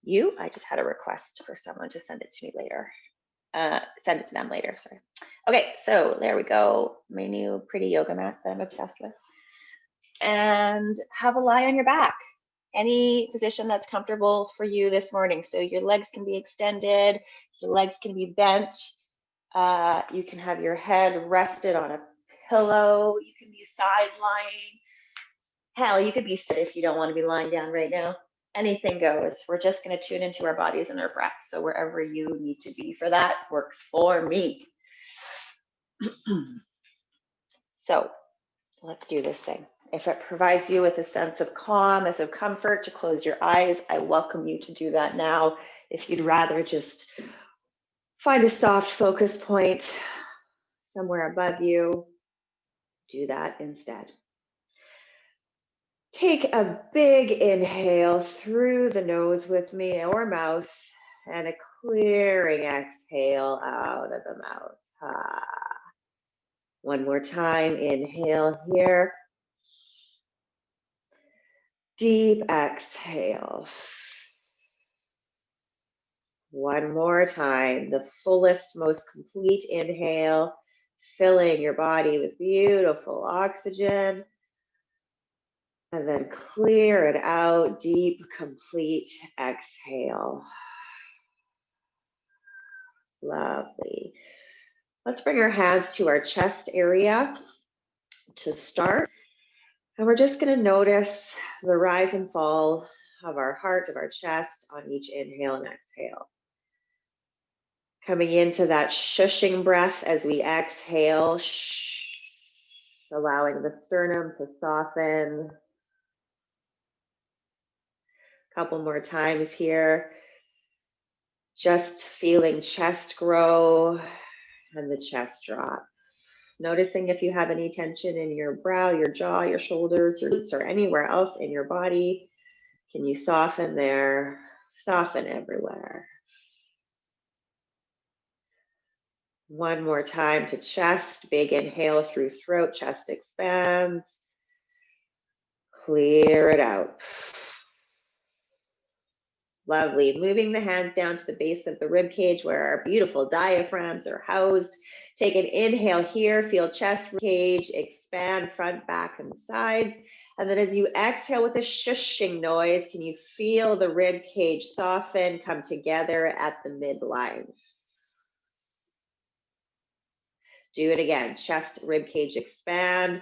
I just had a request for someone to send it to me later. Send it to them later, sorry. Okay, so there we go. My new pretty yoga mat that I'm obsessed with. And have a lie on your back. Any position that's comfortable for you this morning. So your legs can be extended, your legs can be bent. You can have your head rested on a pillow. You can be side lying. Hell, you could be sit if you don't want to be lying down right now. Anything goes. We're just going to tune into our bodies and our breaths. So wherever you need to be for that works for me. So let's do this thing. If it provides you with a sense of calm, as of comfort to close your eyes, I welcome you to do that now. If you'd rather just find a soft focus point somewhere above you, do that instead. Take a big inhale through the nose with me or mouth and a clearing exhale out of the mouth. One more time, inhale here. Deep exhale. One more time, the fullest, most complete inhale, filling your body with beautiful oxygen. And then clear it out, deep, complete exhale. Lovely. Let's bring our hands to our chest area to start. And we're just going to notice the rise and fall of our heart, of our chest on each inhale and exhale. Coming into that shushing breath as we exhale, allowing the sternum to soften. A couple more times here. Just feeling chest grow and the chest drop. Noticing if you have any tension in your brow, your jaw, your shoulders, your glutes, or anywhere else in your body. Can you soften there? Soften everywhere. One more time to chest. Big inhale through throat, chest expands. Clear it out. Lovely. Moving the hands down to the base of the rib cage where our beautiful diaphragms are housed. Take an inhale here, feel chest, rib cage, expand front, back, and sides. And then as you exhale with a shushing noise, can you feel the rib cage soften, come together at the midline? Do it again. Chest, rib cage, expand.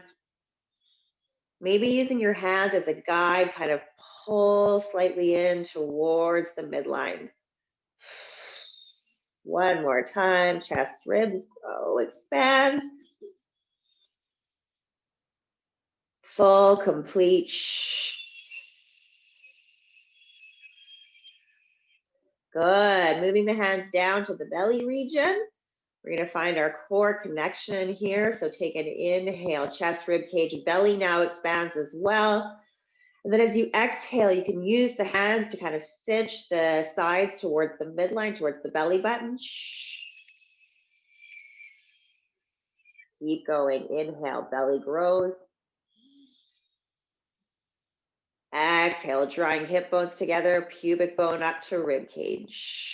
Maybe using your hands as a guide, kind of pull slightly in towards the midline. One more time, chest, ribs, grow, expand. Full, complete. Good. Moving the hands down to the belly region. We're going to find our core connection here. So take an inhale, chest, rib cage, belly now expands as well. And then as you exhale, you can use the hands to kind of cinch the sides towards the midline, towards the belly button. Keep going. Inhale, belly grows. Exhale, drawing hip bones together, pubic bone up to rib cage.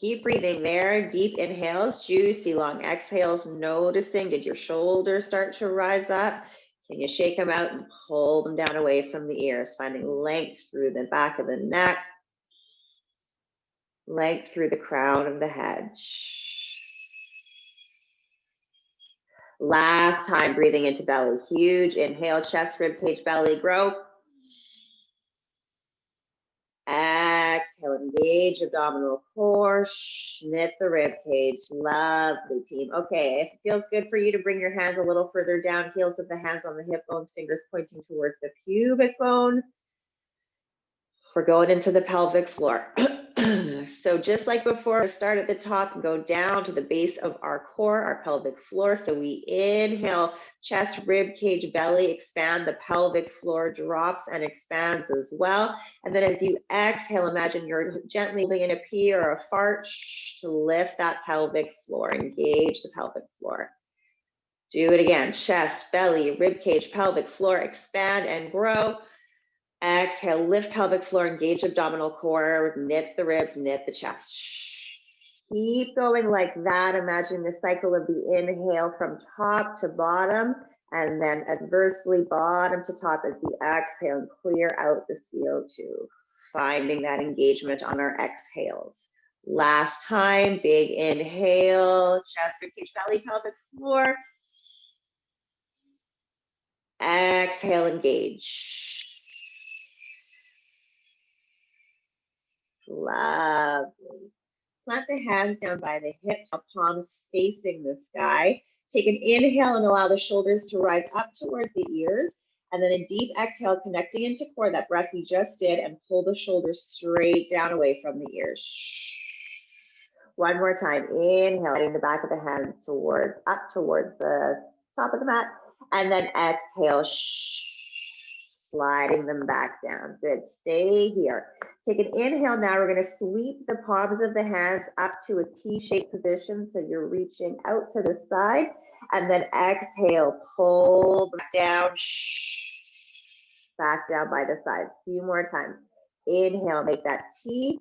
Keep breathing there. Deep inhales, juicy long exhales, noticing, did your shoulders start to rise up? Can you shake them out and pull them down away from the ears, finding length through the back of the neck, length through the crown of the head. Last time, breathing into belly. Huge inhale, chest, rib cage, belly, grow. Exhale, engage abdominal core, knit the rib cage. Lovely, team. Okay, if it feels good for you to bring your hands a little further down, heels of the hands on the hip bones, fingers pointing towards the pubic bone. We're going into the pelvic floor. So just like before, start at the top and go down to the base of our core, our pelvic floor. So we inhale, chest, rib cage, belly, expand. The pelvic floor drops and expands as well. And then as you exhale, imagine you're gently holding in a pee or a fart to lift that pelvic floor. Engage the pelvic floor. Do it again. Chest, belly, rib cage, pelvic floor, expand and grow. Exhale, lift pelvic floor, engage abdominal core, knit the ribs, knit the chest. Keep going like that. Imagine the cycle of the inhale from top to bottom, and then adversely bottom to top as we exhale and clear out the CO2. Finding that engagement on our exhales. Last time, big inhale, chest, ribcage, belly, pelvic floor. Exhale, engage. Lovely. Plant the hands down by the hips, palms facing the sky. Take an inhale and allow the shoulders to rise up towards the ears. And then a deep exhale, connecting into core, that breath we just did, and pull the shoulders straight down away from the ears. One more time. Inhale, letting the back of the hands up towards the top of the mat. And then exhale, sliding them back down. Good. Stay here. Take an inhale. Now we're going to sweep the palms of the hands up to a T-shaped position. So you're reaching out to the side. And then exhale, pull down, back down by the sides. A few more times. Inhale, make that T.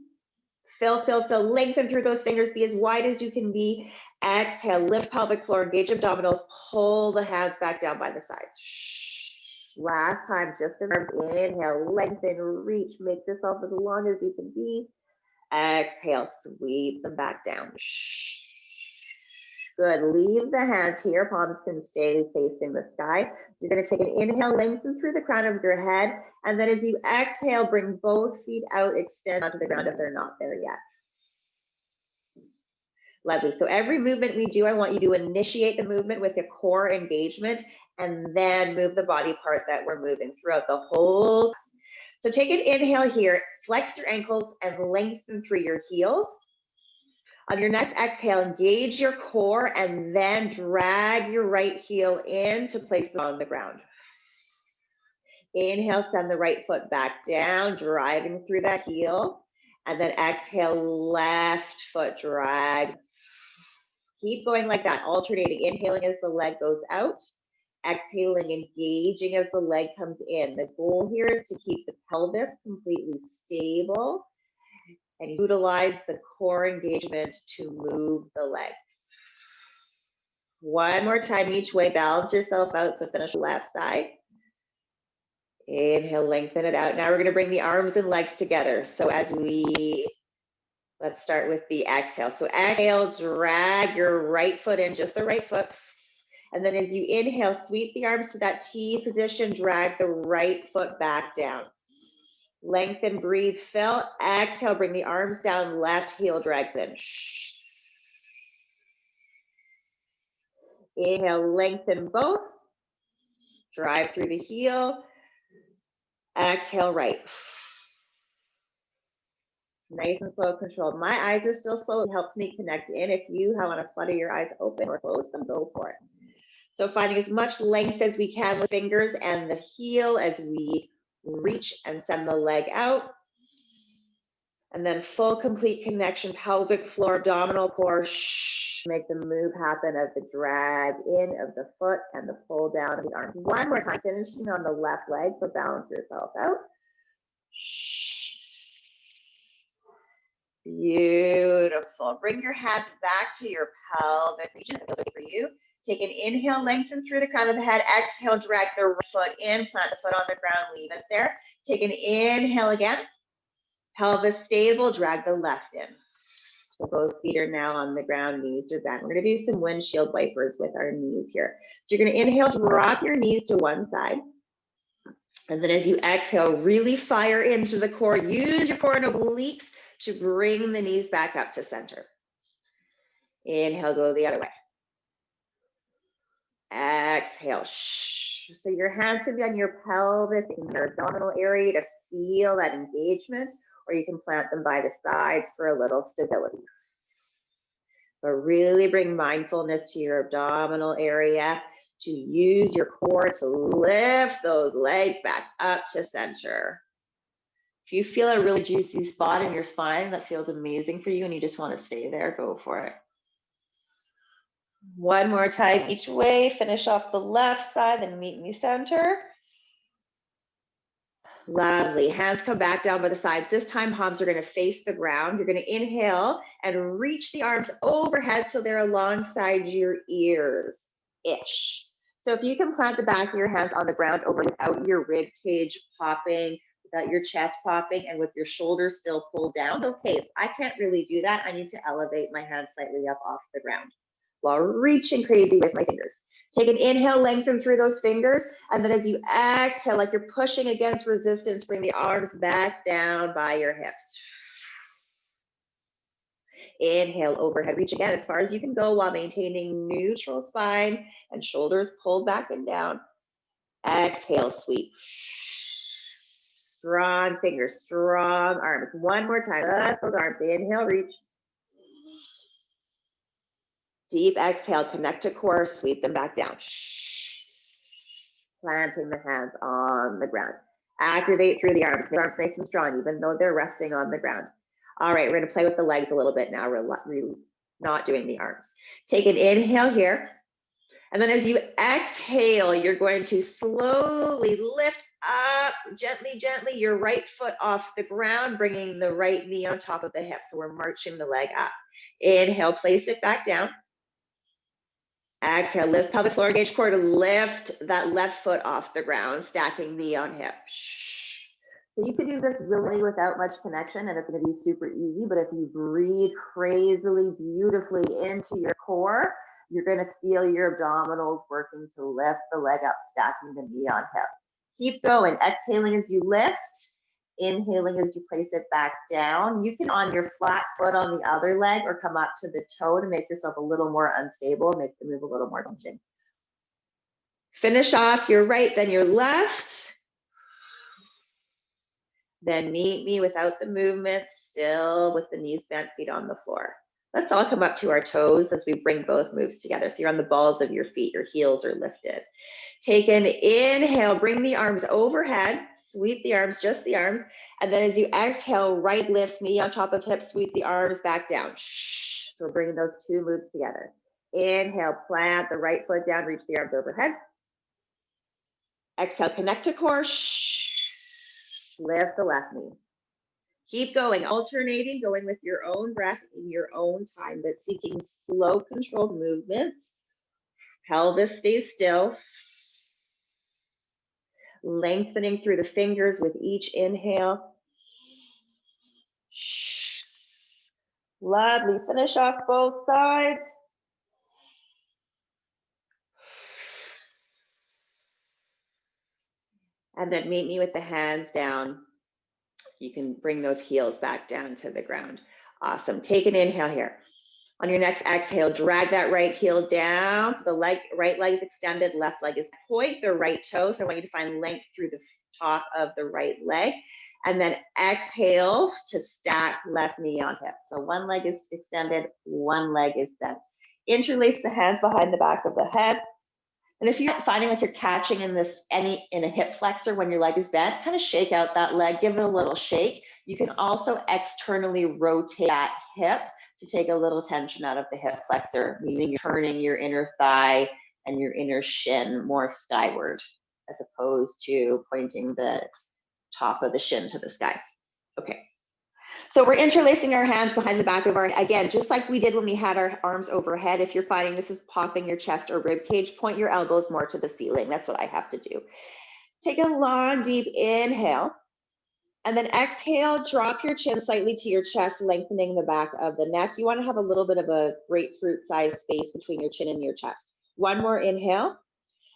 Fill, lengthen through those fingers, be as wide as you can be. Exhale, lift pelvic floor, engage abdominals, pull the hands back down by the sides. Last time, just in arms. Inhale, lengthen, reach, make yourself as long as you can be. Exhale, sweep them back down. Good. Leave the hands here. Palms can stay facing the sky. You're going to take an inhale, lengthen through the crown of your head. And then as you exhale, bring both feet out, extend onto the ground if they're not there yet. Lovely. So every movement we do, I want you to initiate the movement with a core engagement and then move the body part that we're moving throughout the whole. So take an inhale here, flex your ankles and lengthen through your heels. On your next exhale, engage your core and then drag your right heel in to place it on the ground. Inhale, send the right foot back down, driving through that heel. And then exhale, left foot drag. Keep going like that, alternating, inhaling as the leg goes out, exhaling, engaging as the leg comes in. The goal here is to keep the pelvis completely stable and utilize the core engagement to move the legs. One more time each way, balance yourself out, so finish left side. Inhale, lengthen it out. Now we're gonna bring the arms and legs together. So let's start with the exhale. So exhale, drag your right foot in, just the right foot. And then as you inhale, sweep the arms to that T position, drag the right foot back down. Lengthen, breathe, fill. Exhale, bring the arms down, left heel drags in. Inhale, lengthen both. Drive through the heel. Exhale, right. Nice and slow, controlled. My eyes are still slow. It helps me connect in. If you want to flutter your eyes open or close them, go for it. So finding as much length as we can with fingers and the heel as we reach and send the leg out. And then full, complete connection, pelvic floor, abdominal core. Make the move happen of the drag in of the foot and the pull down of the arms. One more time, finishing on the left leg, so balance yourself out. Beautiful. Bring your hands back to your pelvic region. It feels okay for you. Take an inhale, lengthen through the crown of the head. Exhale, drag the right foot in, plant the foot on the ground, leave it there. Take an inhale again. Pelvis stable, drag the left in. So both feet are now on the ground, knees are bent. We're going to do some windshield wipers with our knees here. So you're going to inhale, drop your knees to one side. And then as you exhale, really fire into the core. Use your core and obliques to bring the knees back up to center. Inhale, go the other way. Exhale. So your hands can be on your pelvis, in your abdominal area to feel that engagement, or you can plant them by the sides for a little stability. But really bring mindfulness to your abdominal area to use your core to lift those legs back up to center. If you feel a really juicy spot in your spine that feels amazing for you and you just want to stay there, go for it. One more time each way. Finish off the left side, then meet me center. Lovely. Hands come back down by the sides. This time, palms are going to face the ground. You're going to inhale and reach the arms overhead so they're alongside your ears-ish. So if you can plant the back of your hands on the ground over without your rib cage popping, without your chest popping, and with your shoulders still pulled down, okay, if I can't really do that, I need to elevate my hands slightly up off the ground while reaching crazy with my fingers. Take an inhale, lengthen through those fingers, and then as you exhale, like you're pushing against resistance, bring the arms back down by your hips. Inhale, overhead reach again as far as you can go while maintaining neutral spine and shoulders pulled back and down. Exhale, sweep. Strong fingers, strong arms. One more time. Lift those arms. Inhale, reach. Deep exhale, connect to core, sweep them back down. Planting the hands on the ground. Activate through the arms. Make arms nice and strong, even though they're resting on the ground. All right, we're going to play with the legs a little bit now. We're not doing the arms. Take an inhale here. And then as you exhale, you're going to slowly lift up, gently, gently, your right foot off the ground, bringing the right knee on top of the hip. So we're marching the leg up. Inhale, place it back down. Exhale, lift pelvic floor, engage core to lift that left foot off the ground, stacking knee on hip. So you can do this really without much connection and it's going to be super easy, but if you breathe crazily, beautifully into your core, you're going to feel your abdominals working to lift the leg up, stacking the knee on hip. Keep going, exhaling as you lift, inhaling as you place it back down. You can on your flat foot on the other leg or come up to the toe to make yourself a little more unstable, make the move a little more challenging. Finish off your right, then your left. Then meet me without the movement, still with the knees bent, feet on the floor. Let's all come up to our toes as we bring both moves together. So you're on the balls of your feet, your heels are lifted. Take an inhale, bring the arms overhead, sweep the arms, just the arms. And then as you exhale, right lifts, knee on top of hip, sweep the arms back down. So we're bringing those two moves together. Inhale, plant the right foot down, reach the arms overhead. Exhale, connect to core. Lift the left knee. Keep going, alternating, going with your own breath in your own time, but seeking slow, controlled movements. Pelvis stays still. Lengthening through the fingers with each inhale. Lovely. Finish off both sides. And then meet me with the hands down. You can bring those heels back down to the ground. Awesome. Take an inhale here. On your next exhale, drag that right heel down. So the right leg is extended, left leg is point the right toe. So I want you to find length through the top of the right leg. And then exhale to stack left knee on hip. So one leg is extended, one leg is bent. Interlace the hands behind the back of the head. And if you're finding like you're catching in a hip flexor when your leg is bent, kind of shake out that leg, give it a little shake. You can also externally rotate that hip to take a little tension out of the hip flexor, meaning you're turning your inner thigh and your inner shin more skyward, as opposed to pointing the top of the shin to the sky. Okay. So we're interlacing our hands behind the back of our, again, just like we did when we had our arms overhead. If you're finding this is popping your chest or rib cage, point your elbows more to the ceiling. That's what I have to do. Take a long, deep inhale. And then exhale, drop your chin slightly to your chest, lengthening the back of the neck. You want to have a little bit of a grapefruit-sized space between your chin and your chest. One more inhale.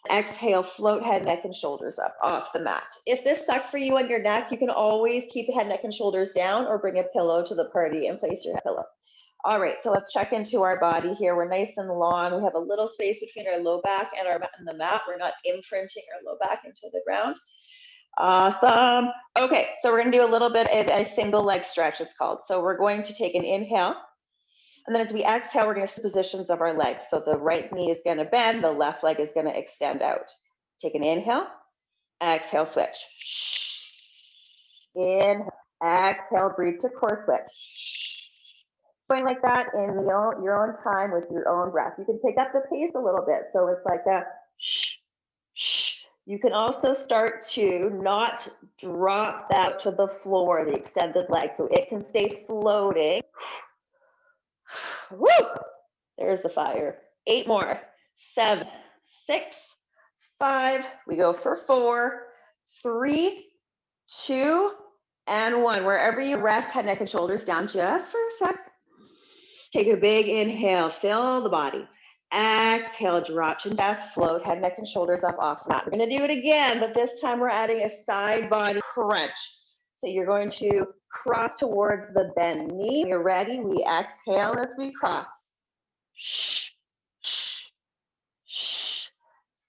Exhale, float head, neck, and shoulders up off the mat. If this sucks for you on your neck, you can always keep head, neck, and shoulders down or bring a pillow to the party and place your pillow. All right, so let's check into our body here. We're nice and long. We have a little space between our low back and the mat. We're not imprinting our low back into the ground. Awesome. Okay, so we're going to do a little bit of a single leg stretch, it's called. So we're going to take an inhale. And then as we exhale, we're going to see positions of our legs. So the right knee is going to bend, the left leg is going to extend out. Take an inhale, exhale, switch. Inhale, exhale, breathe to core switch. Going like that in your own time with your own breath. You can pick up the pace a little bit. So it's like a You can also start to not drop that to the floor, the extended leg, so it can stay floating. Woo! There's the fire. 8 more. 7, 6, 5. We go for 4, 3, 2, and 1. Wherever you rest, head, neck, and shoulders down just for a sec. Take a big inhale, fill the body. Exhale, drop chin, chest, float, head, neck, and shoulders up off the mat. We're going to do it again, but this time we're adding a side body crunch. So you're going to cross towards the bend knee. When you're ready, we exhale as we cross. Shh, shh, shh.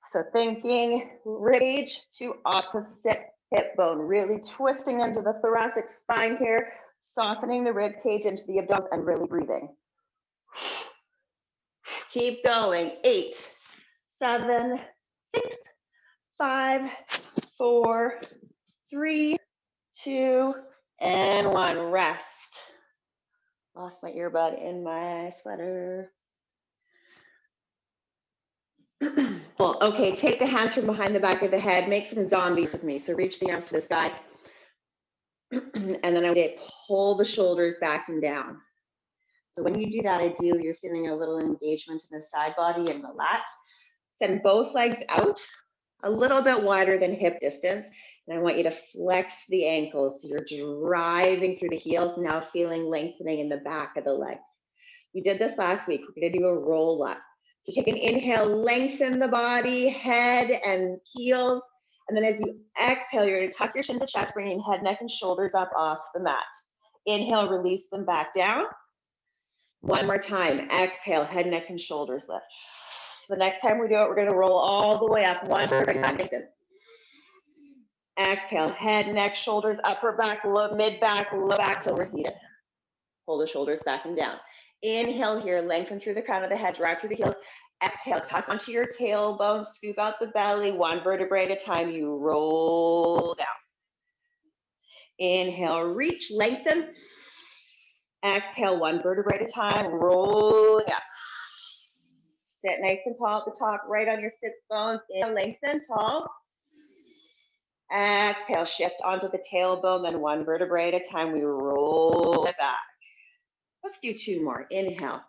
So thinking rage to opposite hip bone, really twisting into the thoracic spine here, softening the rib cage into the abdomen and really breathing. Keep going. 8, 7, 6, 5, 4, 3, 2, and 1. Rest. Lost my earbud in my sweater. Well, okay, take the hands from behind the back of the head, make some zombies with me. So reach the arms to the side. And then I would pull the shoulders back and down. So when you do that, ideally you're feeling a little engagement in the side body and the lats. Send both legs out a little bit wider than hip distance. And I want you to flex the ankles. So you're driving through the heels, now feeling lengthening in the back of the legs. We did this last week. We're going to do a roll up. So take an inhale, lengthen the body, head and heels. And then as you exhale, you're going to tuck your chin to chest, bringing head, neck, and shoulders up off the mat. Inhale, release them back down. One more time. Exhale, head, neck, and shoulders lift. The next time we do it, we're going to roll all the way up. One for every time. Lengthen. Exhale, head, neck, shoulders, upper back, low, mid back, low back till we're seated. Pull the shoulders back and down. Inhale here, lengthen through the crown of the head, drive through the heels. Exhale, tuck onto your tailbone, scoop out the belly, one vertebrae at a time. You roll down. Inhale, reach, lengthen. Exhale, one vertebrae at a time, rolling up. Sit nice and tall at the top, right on your sits bones. Inhale, lengthen, tall. Exhale, shift onto the tailbone, then one vertebrae at a time. We roll it back. Let's do 2 more. Inhale.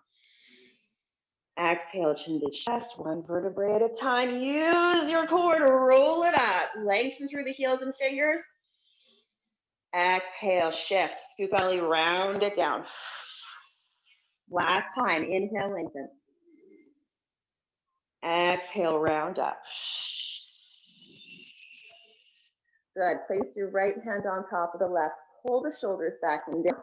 Exhale, chin to chest, one vertebrae at a time. Use your core to roll it up. Lengthen through the heels and fingers. Exhale, shift, scoop belly, round it down. Last time, inhale, lengthen. Exhale, round up. Good. Place your right hand on top of the left. Pull the shoulders back and down.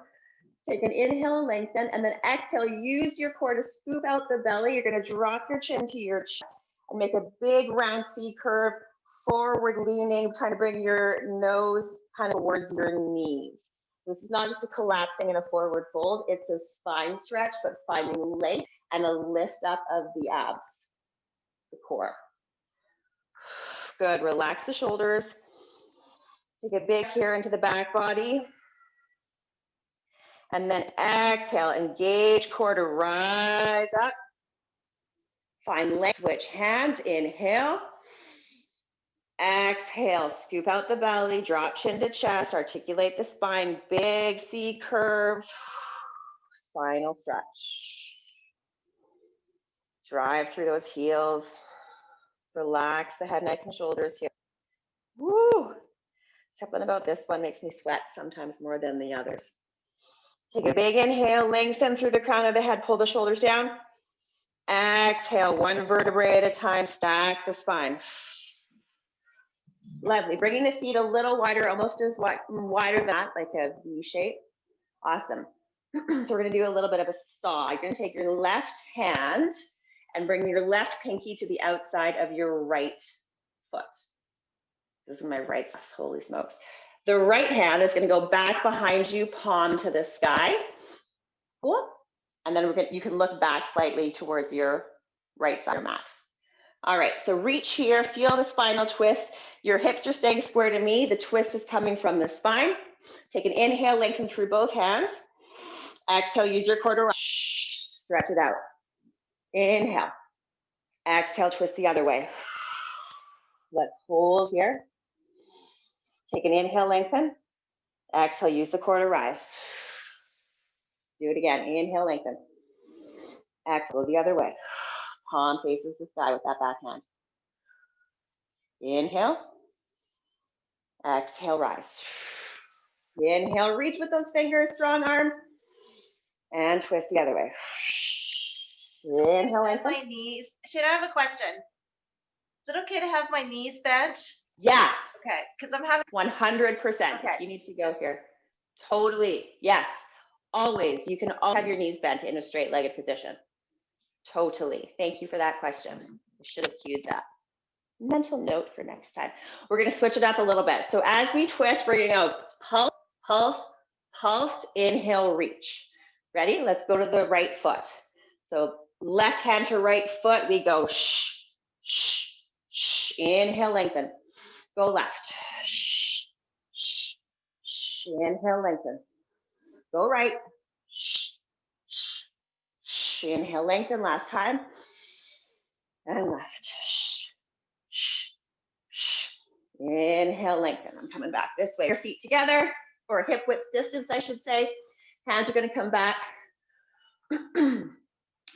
Take an inhale, lengthen, and then exhale. Use your core to scoop out the belly. You're going to drop your chin to your chest and make a big round C curve, forward leaning, trying to bring your nose kind of towards your knees. This is not just a collapsing in a forward fold. It's a spine stretch, but finding length and a lift up of the abs, the core. Good. Relax the shoulders. Take a big here into the back body. And then exhale, engage core to rise up. Find length, switch hands, inhale. Exhale, scoop out the belly, drop chin to chest, articulate the spine, big C curve, spinal stretch. Drive through those heels. Relax the head, neck, and shoulders here. Woo! Something about this one makes me sweat sometimes more than the others. Take a big inhale, lengthen through the crown of the head, pull the shoulders down. Exhale, one vertebrae at a time, stack the spine. Lovely. Bringing the feet a little wider, almost as wider than that, like a V shape. Awesome. So we're going to do a little bit of a saw. You're going to take your left hand and bring your left pinky to the outside of your right foot. This is my right foot. Holy smokes. The right hand is going to go back behind you, palm to the sky. Cool. And then you can look back slightly towards your right side of your mat. All right, so reach here, feel the spinal twist. Your hips are staying square to me. The twist is coming from the spine. Take an inhale, lengthen through both hands. Exhale, use your core to stretch it out. Inhale. Exhale, twist the other way. Let's hold here. Take an inhale, lengthen. Exhale, use the core to rise. Do it again. Inhale, lengthen. Exhale, the other way. Palm faces the sky with that backhand. Inhale. Exhale, rise. Inhale, reach with those fingers, strong arms. And twist the other way. Inhale, lengthen. My knees. Should I have a question? Is it okay to have my knees bent? Yeah. Okay, because I'm having 100%. Okay. You need to go here. Totally. Yes. Always. You can always have your knees bent in a straight-legged position. Totally. Thank you for that question. I should have cued that. Mental note for next time. We're going to switch it up a little bit. So as we twist, we're going to go pulse, pulse, pulse, inhale, reach. Ready? Let's go to the right foot. So left hand to right foot, we go shh, shh, shh. Inhale, lengthen. Go left. Shh, shh, shh. Inhale, lengthen. Go right. Shh, shh, shh. Inhale, lengthen. Last time. And left. Shh, shh, shh. Inhale, lengthen. I'm coming back this way. Your feet together, or hip width distance, I should say. Hands are going to come back.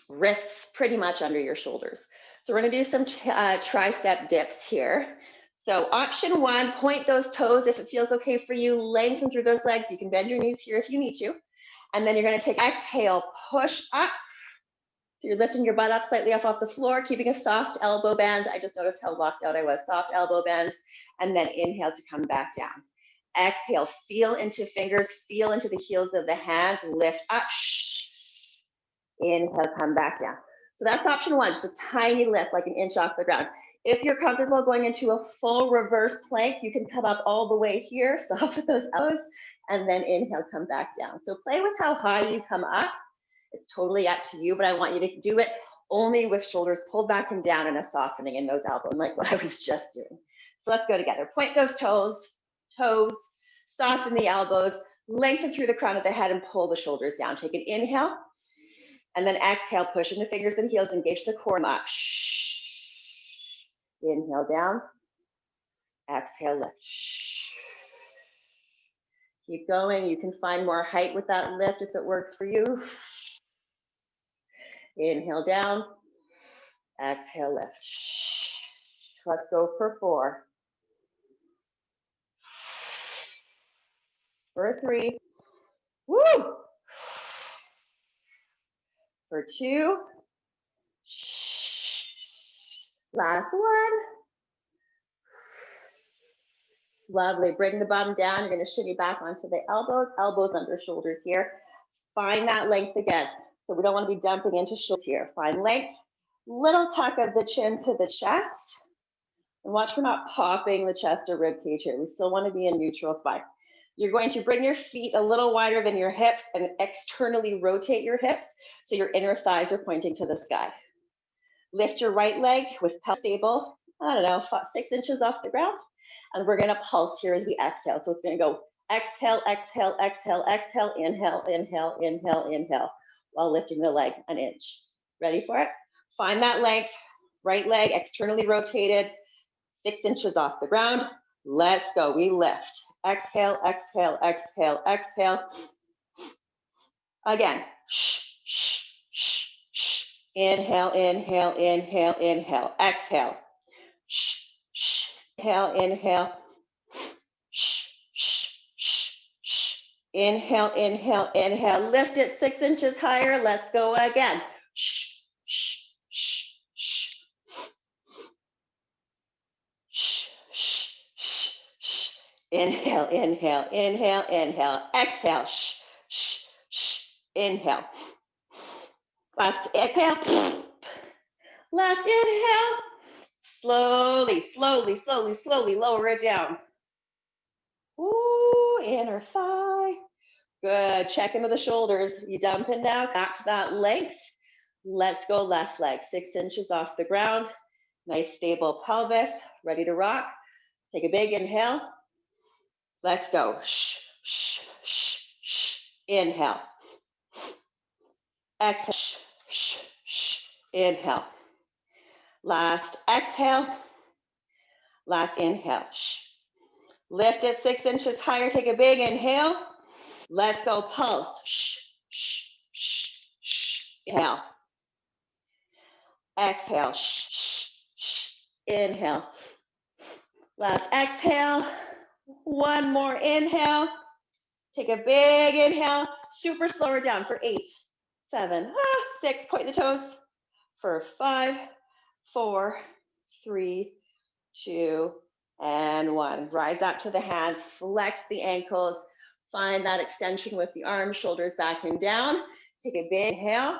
Wrists pretty much under your shoulders. So we're going to do some tricep dips here. So option one, point those toes if it feels okay for you. Lengthen through those legs. You can bend your knees here if you need to. And then you're going to take exhale, push up. So you're lifting your butt up slightly off the floor, keeping a soft elbow bend. I just noticed how locked out I was. Soft elbow bend. And then inhale to come back down. Exhale, feel into fingers, feel into the heels of the hands, lift up. Inhale, come back down. So that's option one, just a tiny lift, like an inch off the ground. If you're comfortable going into a full reverse plank, you can come up all the way here, soft with those elbows, and then inhale, come back down. So play with how high you come up. It's totally up to you, but I want you to do it only with shoulders pulled back and down and a softening in those elbows, like what I was just doing. So let's go together. Point those toes, soften the elbows, lengthen through the crown of the head and pull the shoulders down. Take an inhale. And then exhale, push into fingers and heels, engage the core up. Inhale down. Exhale, lift. Keep going. You can find more height with that lift if it works for you. Inhale down. Exhale, lift. Let's go for 4. For 3. Woo! For 2. Last one. Lovely. Bring the bum down. You're going to shimmy back onto the elbows, elbows under shoulders here. Find that length again. So we don't want to be dumping into shoulders here. Find length. Little tuck of the chin to the chest. And watch we're not popping the chest or rib cage here. We still want to be in neutral spine. You're going to bring your feet a little wider than your hips and externally rotate your hips so your inner thighs are pointing to the sky. Lift your right leg with pelvis stable, 6 inches off the ground. And we're going to pulse here as we exhale. So it's going to go exhale, exhale, exhale, exhale, inhale, inhale, inhale, inhale, while lifting the leg an inch. Ready for it? Find that length, right leg externally rotated, 6 inches off the ground. Let's go. We lift. Exhale, exhale, exhale, exhale. Again. Inhale, inhale, inhale, inhale. Exhale. Inhale, inhale. Inhale, inhale, inhale. Lift it 6 inches higher. Let's go again. Inhale, inhale, inhale, inhale. Exhale. Inhale. Last exhale. Last inhale. Slowly, slowly, slowly, slowly lower it down. Ooh, inner thigh. Good. Check into the shoulders. You dumping now. Back to that length. Let's go left leg. 6 inches off the ground. Nice stable pelvis. Ready to rock. Take a big inhale. Let's go. Inhale. Exhale. Inhale. Last exhale. Last inhale. Lift it 6 inches higher. Take a big inhale. Let's go. Pulse. Inhale. Exhale. Inhale. Last exhale. One more inhale. Take a big inhale. Super slow her down for 8, 7, 6. Point the toes for 5, 4, 3, 2, and 1. Rise up to the hands. Flex the ankles. Find that extension with the arms, shoulders back and down. Take a big inhale.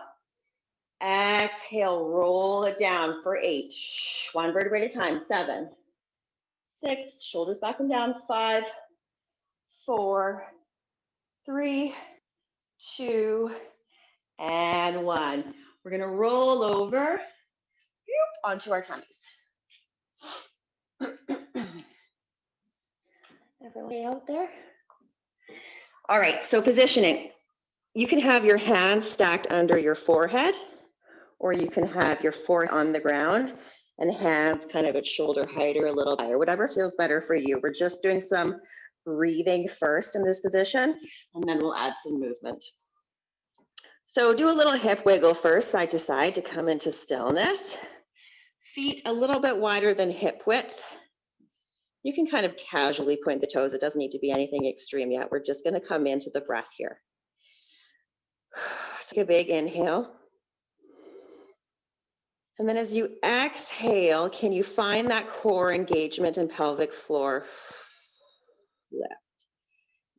Exhale, roll it down for 8. One vertebrae at a time. 7, 6, shoulders back and down. 5, 4, 3, 2, and 1. We're going to roll over onto our tummies. Everybody out there? All right, so positioning. You can have your hands stacked under your forehead, or you can have your forehead on the ground and hands kind of at shoulder height or a little higher, whatever feels better for you. We're just doing some breathing first in this position, and then we'll add some movement. So do a little hip wiggle first, side to side, to come into stillness. Feet a little bit wider than hip width. You can kind of casually point the toes. It doesn't need to be anything extreme yet. We're just going to come into the breath here. Take a big inhale. And then as you exhale, can you find that core engagement and pelvic floor lift?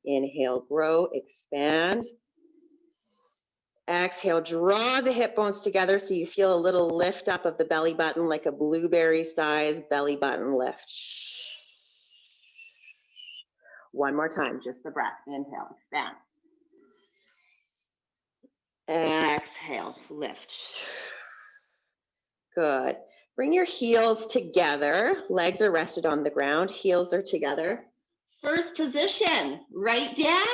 Inhale, grow, expand. Exhale, draw the hip bones together so you feel a little lift up of the belly button, like a blueberry size belly button lift. One more time, just the breath. Inhale, expand. Exhale, lift. Good. Bring your heels together. Legs are rested on the ground. Heels are together. First position, right down.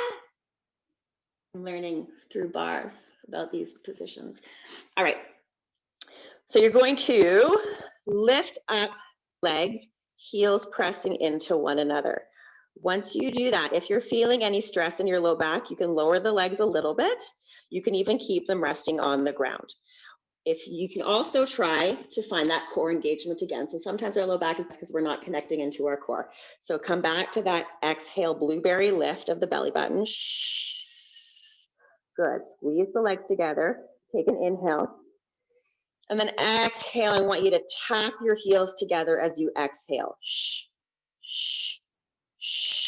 I'm learning through barre about these positions. All right. So you're going to lift up legs, heels pressing into one another. Once you do that, if you're feeling any stress in your low back, you can lower the legs a little bit. You can even keep them resting on the ground. If you can also try to find that core engagement again. So sometimes our low back is because we're not connecting into our core. So come back to that exhale, blueberry lift of the belly button. Good. Squeeze the legs together. Take an inhale. And then exhale. I want you to tap your heels together as you exhale.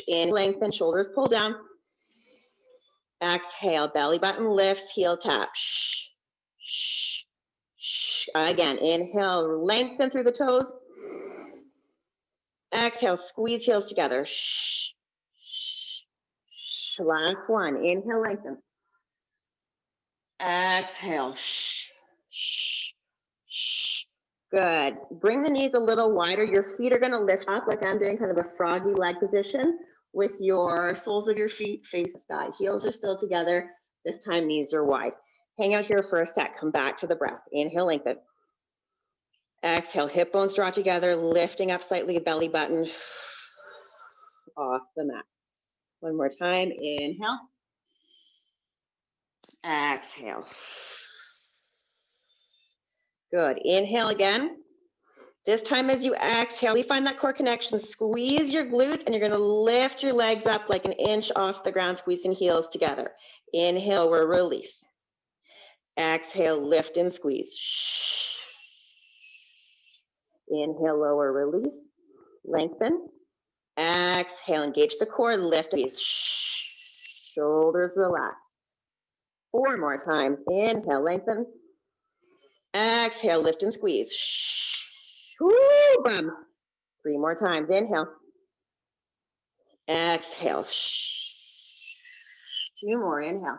In, lengthen, shoulders pull down. Exhale, belly button lifts, heel tap. Again, inhale, lengthen through the toes. Exhale, squeeze heels together. Last one, inhale, lengthen. Exhale. Good. Bring the knees a little wider. Your feet are going to lift up like I'm doing, kind of a froggy leg position with your soles of your feet face the sky. Heels are still together. This time, knees are wide. Hang out here for a sec. Come back to the breath. Inhale, lengthen. Exhale, hip bones draw together, lifting up slightly, belly button off the mat. One more time. Inhale. Exhale. Good. Inhale again. This time as you exhale, you find that core connection. Squeeze your glutes, and you're going to lift your legs up like an inch off the ground, squeezing heels together. Inhale, we're release. Exhale, lift and squeeze. Inhale, lower, release. Lengthen. Exhale, engage the core, lift, squeeze. Shoulders relax. 4 more times. Inhale, lengthen. Exhale, lift and squeeze. Woo, bum. 3 more times. Inhale. Exhale. 2 more. Inhale.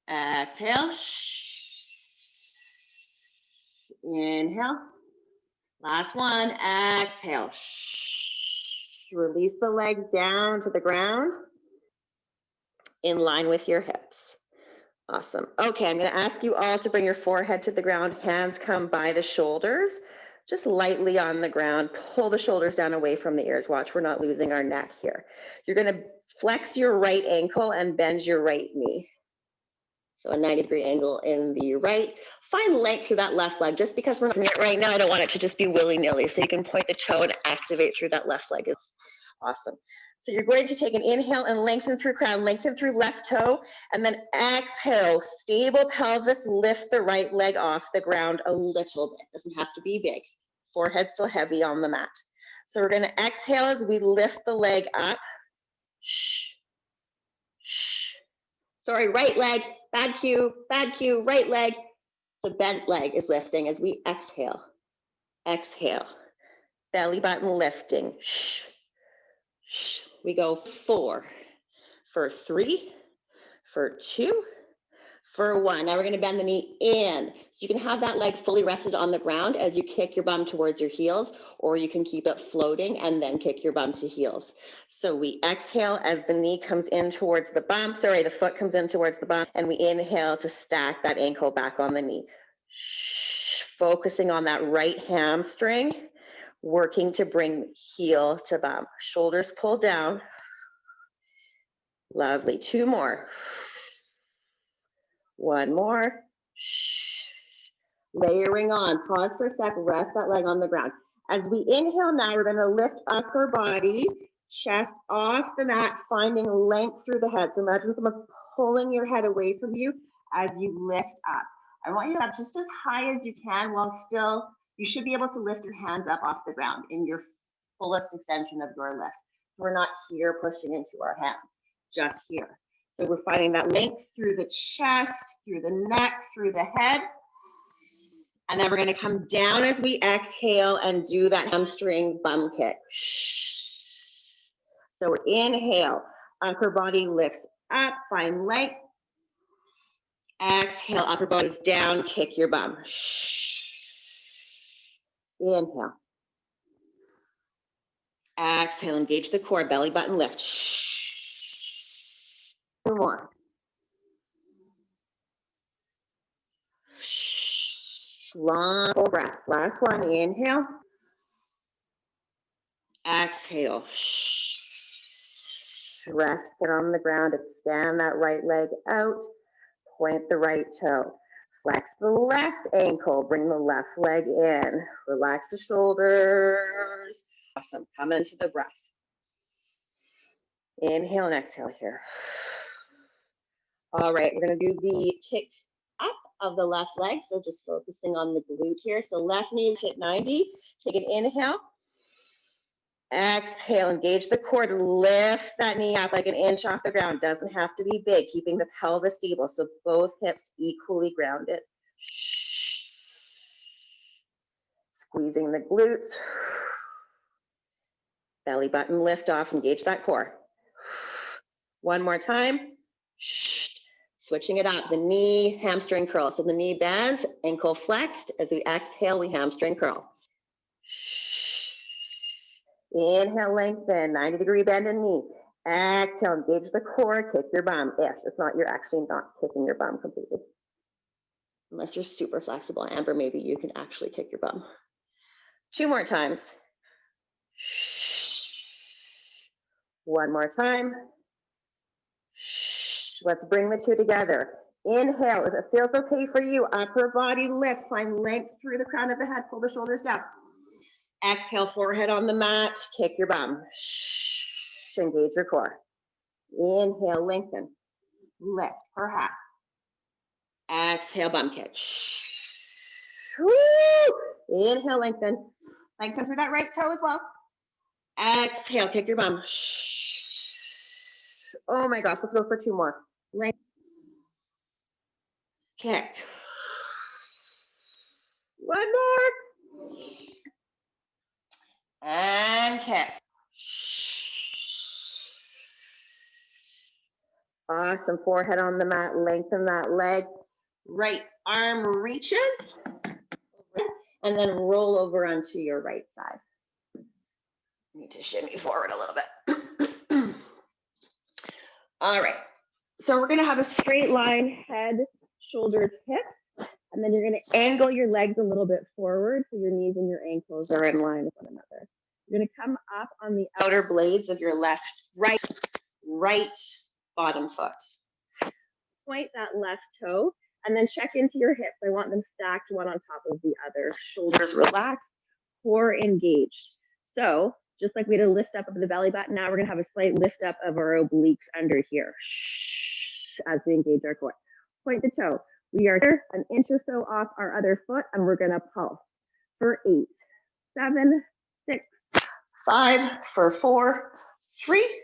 Exhale. Inhale. Last one. Exhale. Release the legs down to the ground in line with your hips. Awesome. Okay, I'm going to ask you all to bring your forehead to the ground. Hands come by the shoulders. just lightly on the ground. Pull the shoulders down away from the ears. Watch, we're not losing our neck here. You're going to flex your right ankle and bend your right knee. So a 90-degree angle in the right. Find length through that left leg. Just because we're not doing it right now, I don't want it to just be willy-nilly. So you can point the toe and activate through that left leg. It's awesome. So you're going to take an inhale and lengthen through crown, lengthen through left toe, and then exhale, stable pelvis, lift the right leg off the ground a little bit. Doesn't have to be big. Forehead still heavy on the mat. So we're going to exhale as we lift the leg up. Shh. Shh. Sorry, right leg, bad cue, right leg. The bent leg is lifting as we exhale. Exhale. Belly button lifting. Shh. Shh. We go 4, for 3, for 2, for 1. Now we're going to bend the knee in. So you can have that leg fully rested on the ground as you kick your bum towards your heels, or you can keep it floating and then kick your bum to heels. So we exhale as the knee comes in towards the bum. Sorry, the foot comes in towards the bum, and we inhale to stack that ankle back on the knee. Shh. Focusing on that right hamstring, working to bring heel to bum. Shoulders pull down. Lovely. 2 more. 1 more. Shh. Layering on. Pause for a sec. Rest that leg on the ground. As we inhale now, we're going to lift upper body, chest off the mat, finding length through the head. So imagine someone's pulling your head away from you as you lift up. I want you to up just as high as you can while still, you should be able to lift your hands up off the ground in your fullest extension of your lift. So we're not here pushing into our hands, just here. So we're finding that length through the chest, through the neck, through the head. And then we're going to come down as we exhale and do that hamstring bum kick. So inhale, upper body lifts up, find length. Exhale, upper body's down, kick your bum. Inhale. Exhale, engage the core, belly button lift. 2 more. Long full breath. Last one, inhale. Exhale. Rest, get on the ground, extend that right leg out. Point the right toe. Flex the left ankle. Bring the left leg in. Relax the shoulders. Awesome. Come into the breath. Inhale and exhale here. All right, we're going to do the kick up of the left leg. So just focusing on the glute here. So left knee hit 90. Take an inhale. Exhale, engage the core to lift that knee up like an inch off the ground. Doesn't have to be big, keeping the pelvis stable so both hips equally grounded. Squeezing the glutes. Belly button lift off, engage that core. 1 more time. Switching it up, the knee hamstring curl. So the knee bends, ankle flexed. As we exhale, we hamstring curl. Inhale, lengthen, 90-degree bend in knee. Exhale, engage the core, kick your bum. If it's not, you're actually not kicking your bum completely. Unless you're super flexible, Amber, maybe you can actually kick your bum. 2 more times. 1 more time. Let's bring the 2 together. Inhale, if it feels okay for you, upper body lift, find length through the crown of the head, pull the shoulders down. Exhale, forehead on the mat, kick your bum. Engage your core. Inhale, lengthen. Lift, perhaps. Exhale, bum kick. Woo! Inhale, lengthen. Lengthen through that right toe as well. Exhale, kick your bum. Oh my gosh, let's go for 2 more. Lengthen. Kick. 1 more. And kick. Awesome. Forehead on the mat. Lengthen that leg. Right arm reaches. And then roll over onto your right side. Need to shimmy forward a little bit. All right. So we're going to have a straight line, head, shoulders, hips. And then you're going to angle your legs a little bit forward so your knees and your ankles are in line with one another. You're going to come up on the outer blades of your right bottom foot. Point that left toe and then check into your hips. I want them stacked one on top of the other. Shoulders relaxed, core engaged. So just like we had a lift up of the belly button, now we're going to have a slight lift up of our obliques under here as we engage our core. Point the toe. We are here, an inch or so off our other foot, and we're going to pulse for 8, 7, 6, 5, for 4, 3,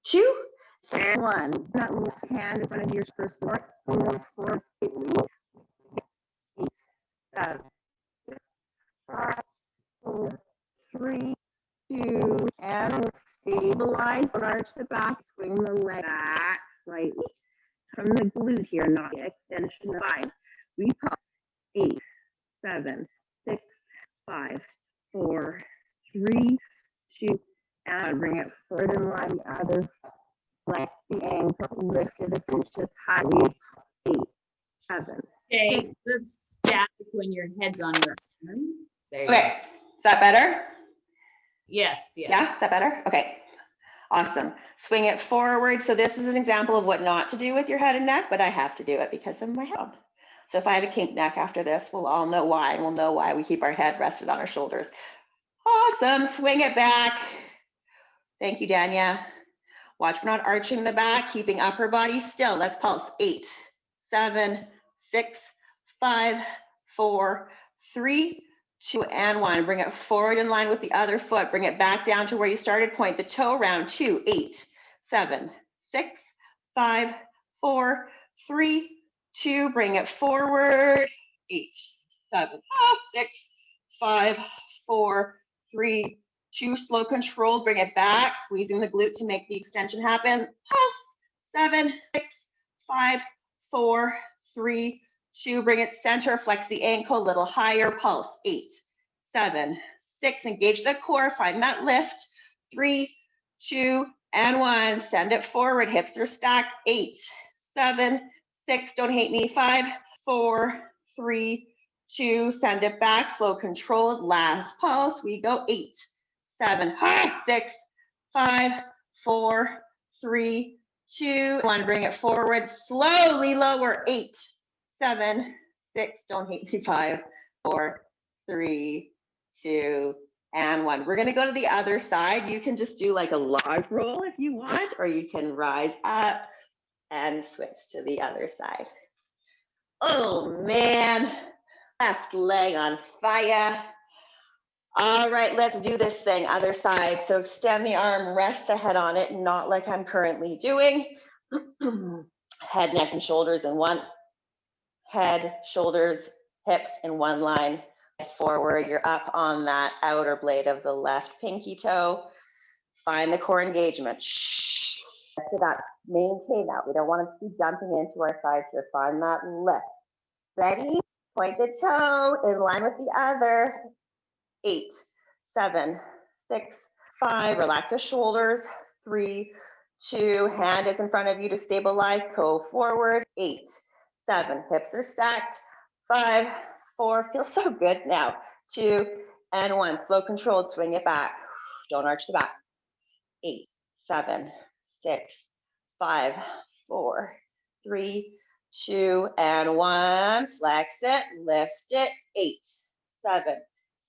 2, and 1. That left hand in front of your first foot. 4, 8, 7, 6, 5, 4, 3, 2, and stabilize. Don't arch the back. Swing the leg back slightly from the glute here, not the extension. 5. We pulse. 8, 7, 6, 5, 4, 3, 2, and bring it forward in line. The other flex the ankle, lift it a inch just high. 8, 7. Okay, that's static when your head's on your arm. There you go. Okay, is that better? Yes, yes. Yeah, is that better? Okay, awesome. Swing it forward. So this is an example of what not to do with your head and neck, but I have to do it because of my head. So if I have a kink neck after this, we'll all know why, and we'll know why we keep our head rested on our shoulders. Awesome, swing it back. Thank you, Danya. Watch, we're not arching the back, keeping upper body still. Let's pulse. 8, 7, 6, 5, 4, 3, 2, and 1. Bring it forward in line with the other foot. Bring it back down to where you started. Point the toe round. 2, 8, 7, 6, 5, 4, 3, 2. Bring it forward. 8, 7, 6, 5, 4, 3, 2. Slow controlled. Bring it back, squeezing the glute to make the extension happen. Pulse. 7, 6, 5, 4, 3, 2. Bring it center. Flex the ankle a little higher. Pulse. 8, 7, 6. Engage the core. Find that lift. 3, 2, and 1. Send it forward. Hips are stacked. 8, 7, 6. Don't hate me. 5, 4, 3, 2. Send it back. Slow controlled. Last pulse. We go. 8, 7, 6, 5, 4, 3, 2, 1. Bring it forward. Slowly lower. 8, 7, 6. Don't hate me. 5, 4, 3, 2, and 1. We're going to go to the other side. You can just do like a log roll if you want, or you can rise up and switch to the other side. Oh man, left leg on fire. All right, let's do this thing, other side. So extend the arm, rest the head on it, not like I'm currently doing. Head, neck, and shoulders in one. Head, shoulders, hips in one line. Forward, you're up on that outer blade of the left pinky toe. Find the core engagement. Shh. To that, maintain that. We don't want to be dumping into our sides here. Find that lift. Ready? Point the toe in line with the other. 8, 7, 6, 5. Relax the shoulders. 3, 2. Hand is in front of you to stabilize. Go forward. 8, 7. Hips are stacked. 5, 4. Feels so good now. 2, and 1. Slow controlled. Swing it back. Don't arch the back. 8, 7, 6, 5, 4, 3, 2, and 1. Flex it. Lift it. 8, 7,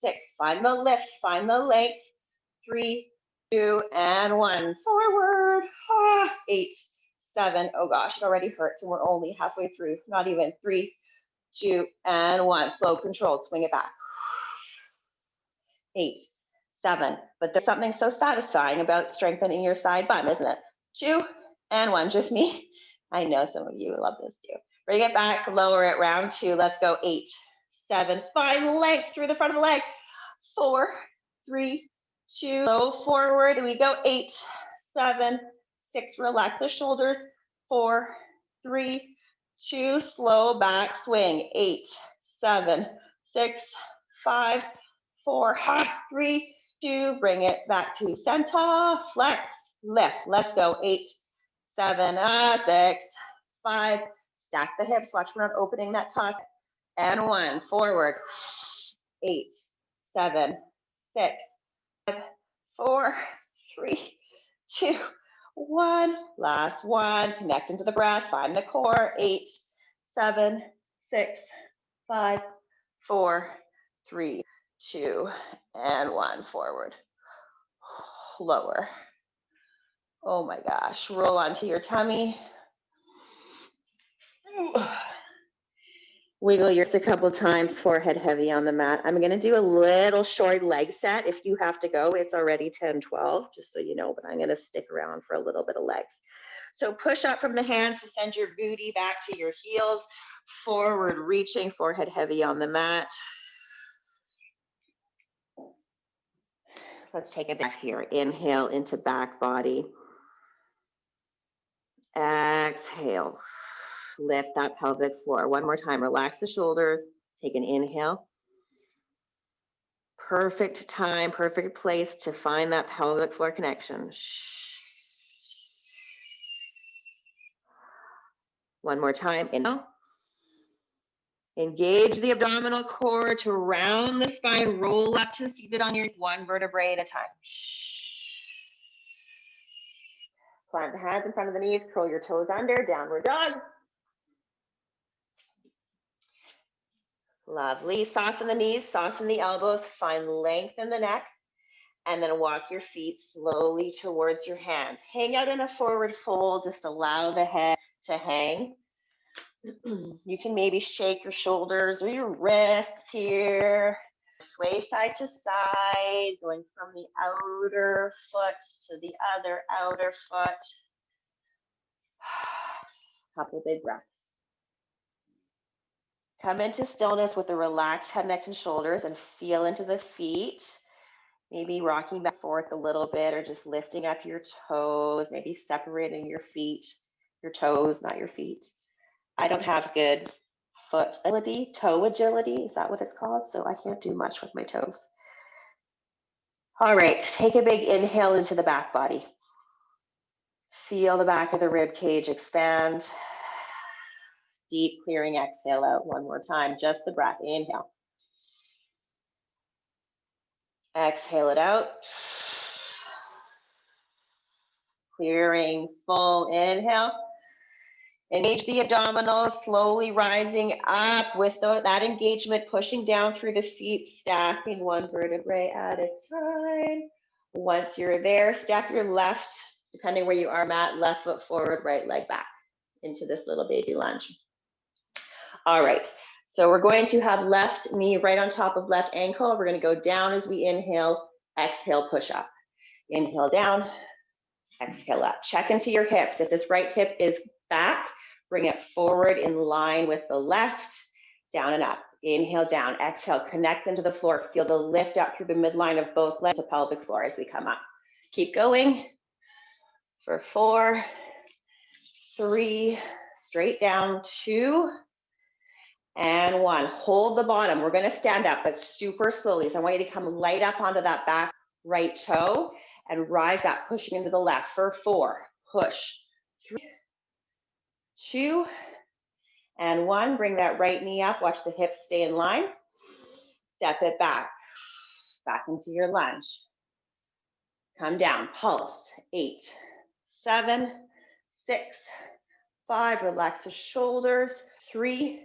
6. Find the lift. Find the length. 3, 2, and 1. Forward. 8, 7. Oh gosh, it already hurts, and we're only halfway through. Not even. 3, 2, and 1. Slow controlled. Swing it back. 8, 7. But there's something so satisfying about strengthening your side bum, isn't it? 2, and 1. Just me. I know some of you love this too. Bring it back. Lower it. Round 2. Let's go. 8, 7. Find length through the front of the leg. 4, 3, 2. Go forward. We go. 8, 7, 6. Relax the shoulders. 4, 3, 2. Slow back swing. 8, 7, 6, 5, 4, 3, 2. Bring it back to center. Flex. Lift. Let's go. 8, 7, 6, 5. Stack the hips. Watch, we're not opening that tuck. and 1, forward. 8, 7, 6, 5, 4, 3, 2, 1. Last one. Connect into the breath. Find the core. 8, 7, 6, 5, 4, 3, 2, and 1. Forward. Lower. Oh my gosh. Roll onto your tummy. Wiggle yours a couple times, forehead heavy on the mat. I'm going to do a little short leg set. If you have to go, it's already 10:12, just so you know, but I'm going to stick around for a little bit of legs. So push up from the hands to send your booty back to your heels, forward reaching, forehead heavy on the mat. Let's take a breath here. Inhale into back body. Exhale. Lift that pelvic floor. One more time. Relax the shoulders. Take an inhale. Perfect time, perfect place to find that pelvic floor connection. One more time. Inhale. Engage the abdominal core to round the spine. Roll up to seated on your one vertebrae at a time. Plant the hands in front of the knees. Curl your toes under. Downward dog. Lovely. Soften the knees, soften the elbows, find length in the neck, and then walk your feet slowly towards your hands. Hang out in a forward fold, just allow the head to hang. You can maybe shake your shoulders or your wrists here. Sway side to side, going from the outer foot to the other outer foot. Couple big breaths. Come into stillness with a relaxed head, neck, and shoulders and feel into the feet. Maybe rocking back and forth a little bit or just lifting up your toes, maybe separating your feet, your toes, not your feet. I don't have good foot agility, toe agility, is that what it's called? So I can't do much with my toes. All right, take a big inhale into the back body. Feel the back of the rib cage expand. Deep clearing exhale out one more time, just the breath. Inhale. Exhale it out. Clearing, full inhale. Engage the abdominals, slowly rising up with that engagement, pushing down through the feet, stacking one vertebrae at a time. Once you're there, step your left, depending where you are, mat, left foot forward, right leg back into this little baby lunge. All right, so we're going to have left knee right on top of left ankle. We're going to go down as we inhale, exhale, push up. Inhale down, exhale up. Check into your hips. If this right hip is back, bring it forward in line with the left, down and up. Inhale down, exhale, connect into the floor. Feel the lift up through the midline of both legs to pelvic floor as we come up. Keep going for 4, 3, straight down, 2, and 1. Hold the bottom. We're going to stand up, but super slowly. So I want you to come light up onto that back right toe and rise up, pushing into the left for 4. Push. 3, 2, and 1. Bring that right knee up. Watch the hips stay in line. Step it back. Back into your lunge. Come down. Pulse. 8, 7, 6, 5. Relax the shoulders. 3,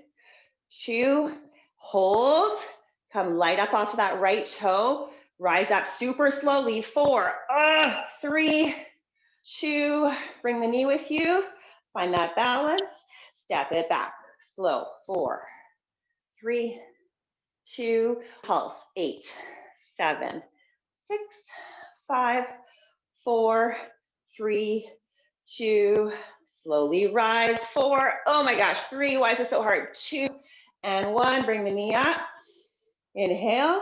2. Hold. Come light up off of that right toe. Rise up super slowly. 4, 3, 2. Bring the knee with you. Find that balance. Step it back. Slow. 4, 3, 2. Pulse. 8, 7, 6, 5, 4, 3, 2. Slowly rise. 4. Oh my gosh. 3. Why is it so hard? 2 and 1. Bring the knee up. Inhale.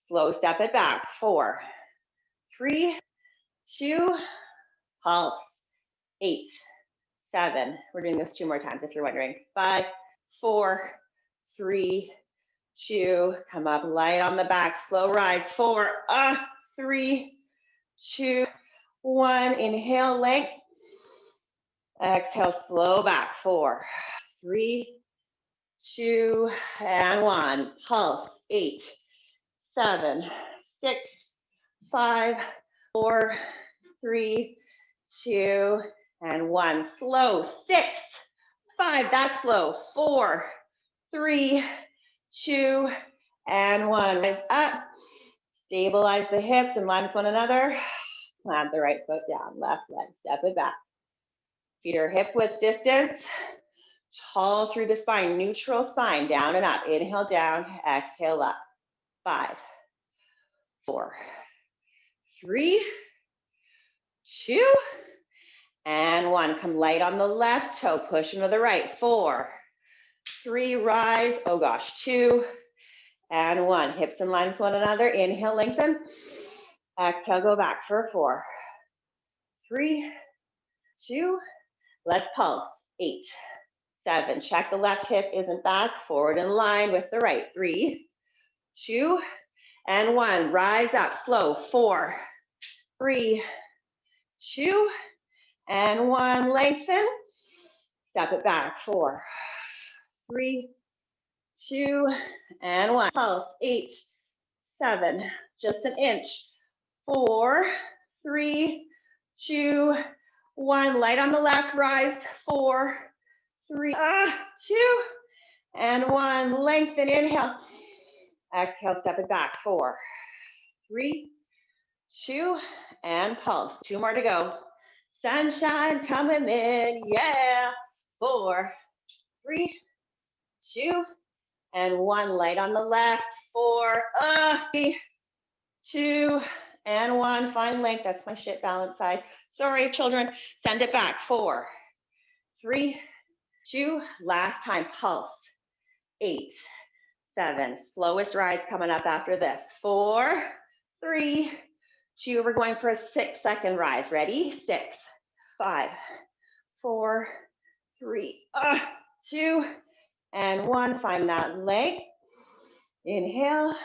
Slow step it back. 4, 3, 2. Pulse. 8, 7. We're doing this 2 more times if you're wondering. 5, 4, 3, 2. Come up light on the back. Slow rise. 4, 3, 2, 1. Inhale, length. Exhale, slow back. 4, 3, 2, and 1. Pulse. 8, 7, 6, 5, 4, 3, 2, and 1. Slow. 6, 5. That's slow. 4, 3, 2, and 1. Rise up. Stabilize the hips in line with one another. Plant the right foot down. Left leg. Step it back. Feet are hip width distance. Tall through the spine. Neutral spine. Down and up. Inhale down. Exhale up. 5, 4, 3, 2, and 1. Come light on the left toe. Push into the right. 4, 3, rise. Oh gosh. 2, and 1. Hips in line with one another. Inhale, lengthen. Exhale, go back for 4, 3, 2. Let's pulse. 8, 7. Check the left hip isn't back. Forward in line with the right. 3, 2, and 1. Rise up slow. 4, 3, 2, and 1. Lengthen. Step it back. 4, 3, 2, and 1. Pulse. 8, 7. Just an inch. 4, 3, 2, 1. Light on the left. Rise. 4, 3, 2, and 1. Lengthen. Inhale. Exhale. Step it back. 4, 3, 2, and pulse. 2 more to go. Sunshine coming in. Yeah. 4, 3, 2, and 1. Light on the left. 4, 3, 2, and 1. Find length. That's my shit balance side. Sorry, children. Send it back. 4, 3, 2. Last time. Pulse. 8, 7. Slowest rise coming up after this. 4, 3, 2. We're going for a 6-second rise. Ready? 6, 5, 4, 3, 2, and 1. Find that leg. Inhale.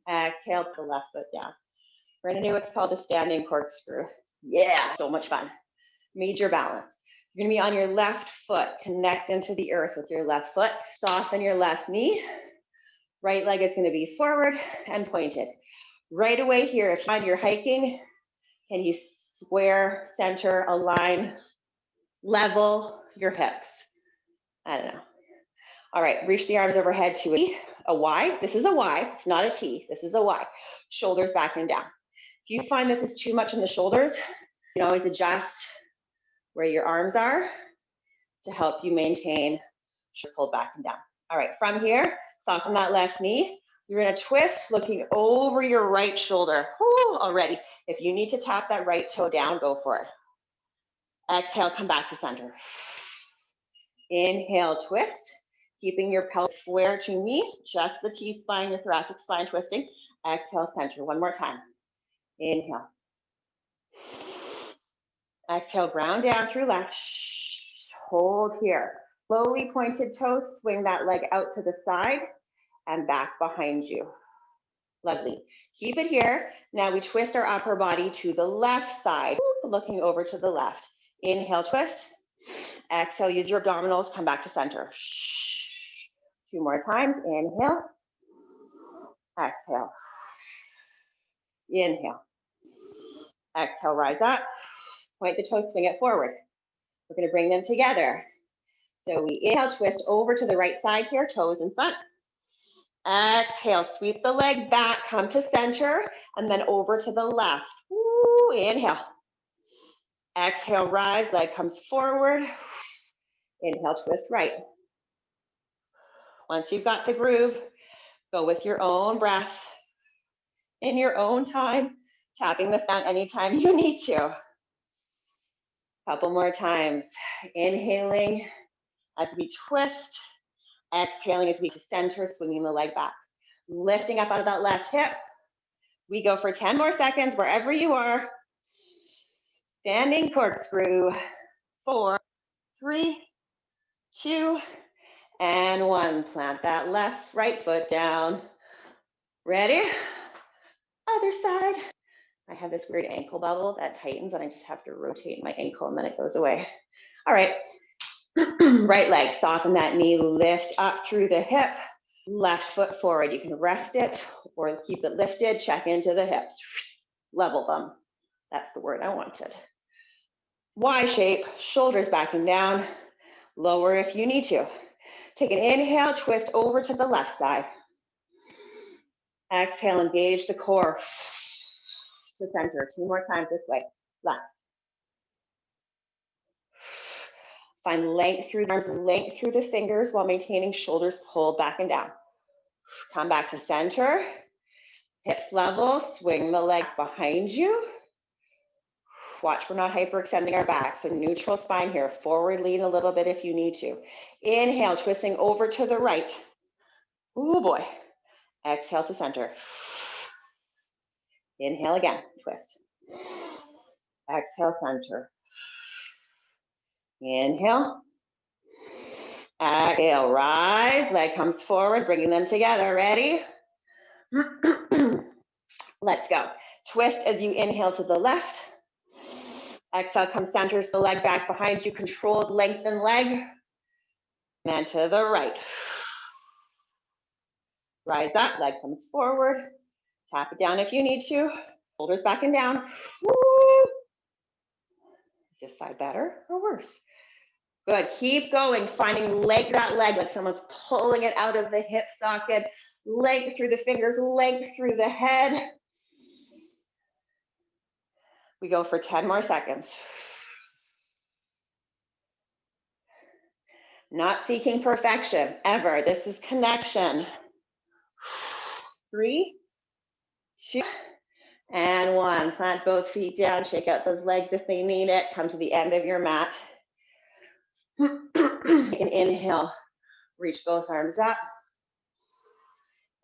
Exhale. Put the left foot down. We're going to do what's called a standing corkscrew. Yeah, so much fun. Major balance. You're going to be on your left foot. Connect into the earth with your left foot. Soften your left knee. Right leg is going to be forward and pointed. Right away here, if you're hiking, can you square, center, align, level your hips? I don't know. All right, reach the arms overhead to a Y. This is a Y. It's not a T. This is a Y. Shoulders back and down. If you find this is too much in the shoulders, you can always adjust where your arms are to help you maintain shoulders pulled back and down. All right, from here, soften that left knee. You're gonna twist, looking over your right shoulder. Woo, already. If you need to tap that right toe down, go for it. Exhale, come back to center. Inhale, twist. Keeping your pelvis square to knee, just the T-spine, your thoracic spine twisting. Exhale, center. One more time. Inhale. Exhale, ground down through left. Hold here. Slowly pointed toes, swing that leg out to the side and back behind you. Lovely. Keep it here. Now we twist our upper body to the left side, looking over to the left. Inhale, twist. Exhale, use your abdominals, come back to center. 2 more times. Inhale. Exhale. Inhale. Exhale, rise up. Point the toes, swing it forward. We're going to bring them together. So we inhale, twist over to the right side here, toes in front. Exhale, sweep the leg back, come to center, and then over to the left. Woo, inhale. Exhale, rise, leg comes forward. Inhale, twist right. Once you've got the groove, go with your own breath, in your own time, tapping the fan anytime you need to. Couple more times. Inhaling as we twist, exhaling as we center, swinging the leg back. Lifting up out of that left hip. We go for 10 more seconds wherever you are. Standing corkscrew. 4, 3, 2, and 1. Plant that right foot down. Ready? Other side. I have this weird ankle bubble that tightens and I just have to rotate my ankle and then it goes away. All right. Right leg, soften that knee, lift up through the hip, left foot forward. You can rest it or keep it lifted, check into the hips, level them. That's the word I wanted. Y shape, shoulders backing down, lower if you need to. Take an inhale, twist over to the left side. Exhale, engage the core to center. 2 more times this way, left. Find length through the arms, length through the fingers while maintaining shoulders pulled back and down. Come back to center, hips level, swing the leg behind you. Watch we're not hyperextending our back, so neutral spine here. Forward lean a little bit if you need to. Inhale, twisting over to the right. Oh boy. Exhale to center. Inhale again, twist. Exhale, center. Inhale. Exhale, rise, leg comes forward, bringing them together. Ready? Let's go. Twist as you inhale to the left. Exhale, come center, so leg back behind you, controlled lengthen leg. And to the right. Rise up, leg comes forward. Tap it down if you need to. Shoulders back and down. Woo. Is this side better or worse? Good, keep going, finding that leg like someone's pulling it out of the hip socket. Length through the fingers, length through the head. We go for 10 more seconds. Not seeking perfection, ever. This is connection. 3, 2, and 1. Plant both feet down, shake out those legs if they need it. Come to the end of your mat. Take an inhale, reach both arms up.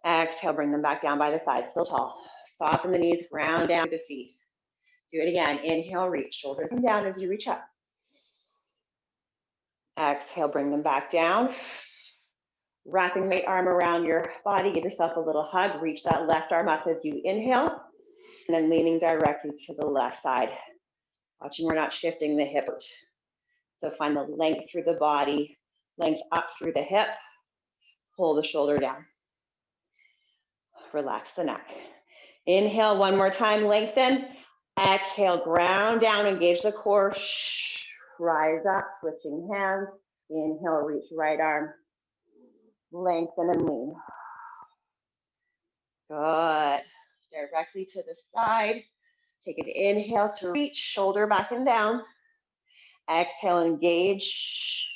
Exhale, bring them back down by the side, still tall. Soften the knees, ground down the feet. Do it again. Inhale, reach, shoulders come down as you reach up. Exhale, bring them back down. Wrapping right arm around your body, give yourself a little hug. Reach that left arm up as you inhale, and then leaning directly to the left side. Watching we're not shifting the hip. So find the length through the body, length up through the hip. Pull the shoulder down. Relax the neck. Inhale, one more time, lengthen. Exhale, ground down, engage the core. Rise up, switching hands. Inhale, reach right arm. Lengthen and lean. Good. Directly to the side. Take an inhale to reach, shoulder back and down. Exhale, engage.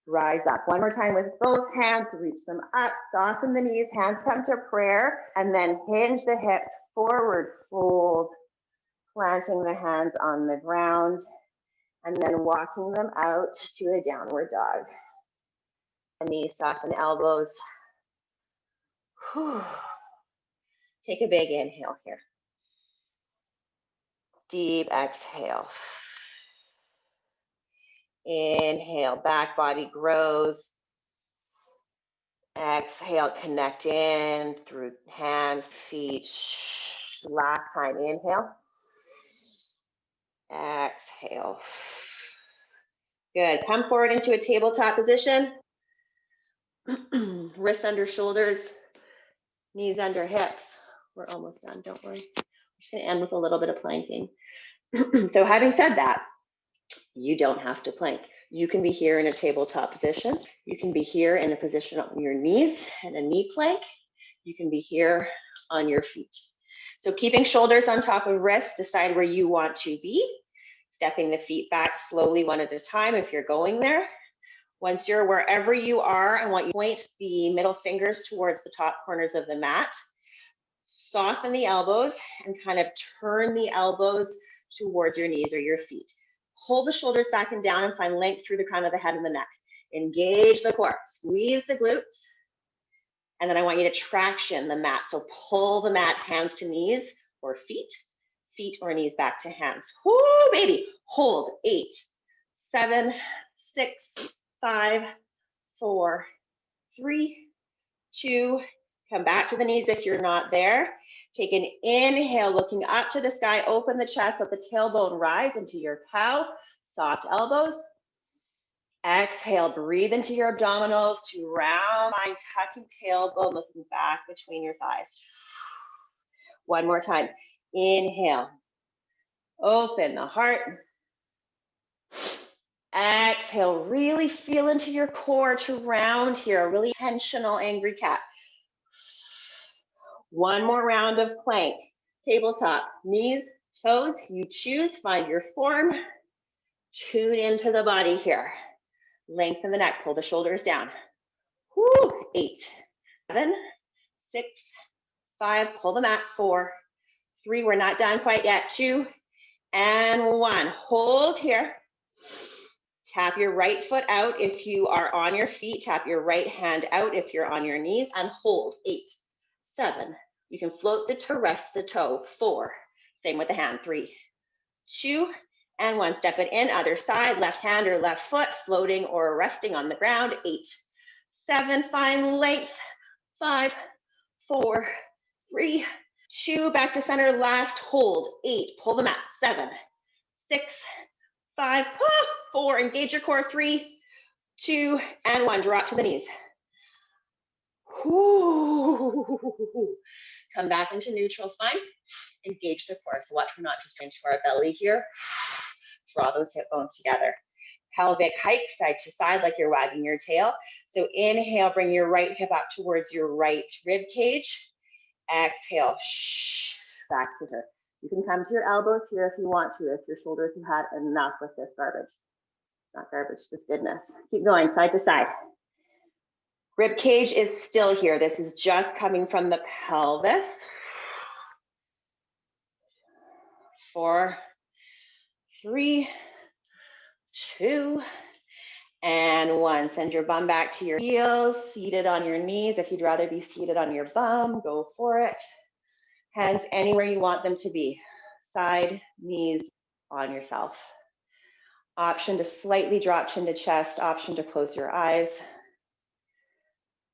Rise up. One more time with both hands, reach them up, soften the knees, hands come to prayer, and then hinge the hips forward, fold, planting the hands on the ground, and then walking them out to a downward dog. Knees soften, elbows. Whew. Take a big inhale here. Deep exhale. Inhale, back body grows. Exhale, connect in through hands, feet. Last time, inhale. Exhale. Good, come forward into a tabletop position. Wrists under shoulders, knees under hips. We're almost done, don't worry. I'm just gonna end with a little bit of planking. So having said that, you don't have to plank. You can be here in a tabletop position. You can be here in a position on your knees and a knee plank. You can be here on your feet. So keeping shoulders on top of wrists, decide where you want to be. Stepping the feet back slowly one at a time if you're going there. Once you're wherever you are, I want you to point the middle fingers towards the top corners of the mat. Soften the elbows and kind of turn the elbows towards your knees or your feet. Hold the shoulders back and down and find length through the crown of the head and the neck. Engage the core, squeeze the glutes. And then I want you to traction the mat. So pull the mat, hands to knees or feet or knees back to hands. Whoo, baby. Hold, 8, 7, 6, 5, 4, 3, 2, come back to the knees if you're not there. Take an inhale, looking up to the sky, open the chest, let the tailbone rise into your cow, soft elbows. Exhale, breathe into your abdominals to round spine, tucking tailbone, looking back between your thighs. One more time. Inhale. Open the heart. Exhale, really feel into your core to round here, a really intentional angry cat. One more round of plank. Tabletop, knees, toes, you choose, find your form. Tune into the body here. Lengthen the neck, pull the shoulders down. Woo, 8, 7, 6, 5, pull the mat, 4, 3, we're not done quite yet, 2, and 1. Hold here. Tap your right foot out if you are on your feet. Tap your right hand out if you're on your knees, and hold. 8, 7. You can float the toe, rest the toe. 4. Same with the hand. 3, 2, and 1. Step it in, other side, left hand or left foot, floating or resting on the ground. 8, 7, find length. 5, 4, 3, 2, back to center, last hold. 8, pull the mat. 7, 6, 5, 4, engage your core. 3, 2, and 1, drop to the knees. Woo. Come back into neutral spine. Engage the core. So watch, we're not just into our belly here. Draw those hip bones together. Pelvic hike side to side like you're wagging your tail. So inhale, bring your right hip up towards your right rib cage. Exhale, back to her. You can come to your elbows here if you want to, if your shoulders have had enough with this garbage. Not garbage, just goodness. Keep going side to side. Rib cage is still here. This is just coming from the pelvis. 4, 3, 2, and 1. Send your bum back to your heels, seated on your knees. If you'd rather be seated on your bum, go for it. Hands anywhere you want them to be. Side, knees on yourself. Option to slightly drop chin to chest, option to close your eyes.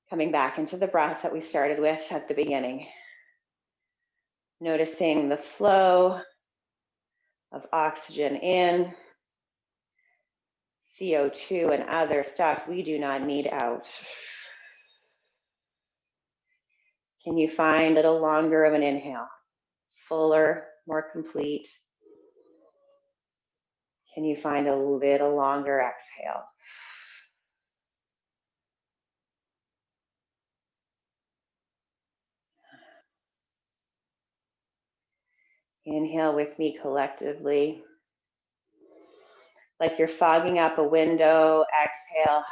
Coming back into the breath that we started with at the beginning. Noticing the flow of oxygen in, CO2 and other stuff we do not need out. Can you find a little longer of an inhale? Fuller, more complete. Can you find a little longer exhale? Inhale with me collectively. Like you're fogging up a window, exhale.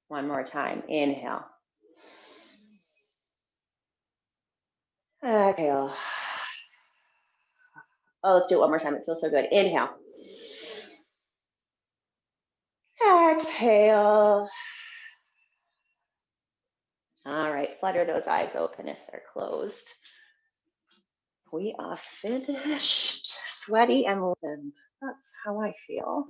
One more time, inhale. Exhale. Oh, let's do it one more time, it feels so good. Inhale. Exhale. All right, flutter those eyes open if they're closed. We are finished. Sweaty and limp. That's how I feel.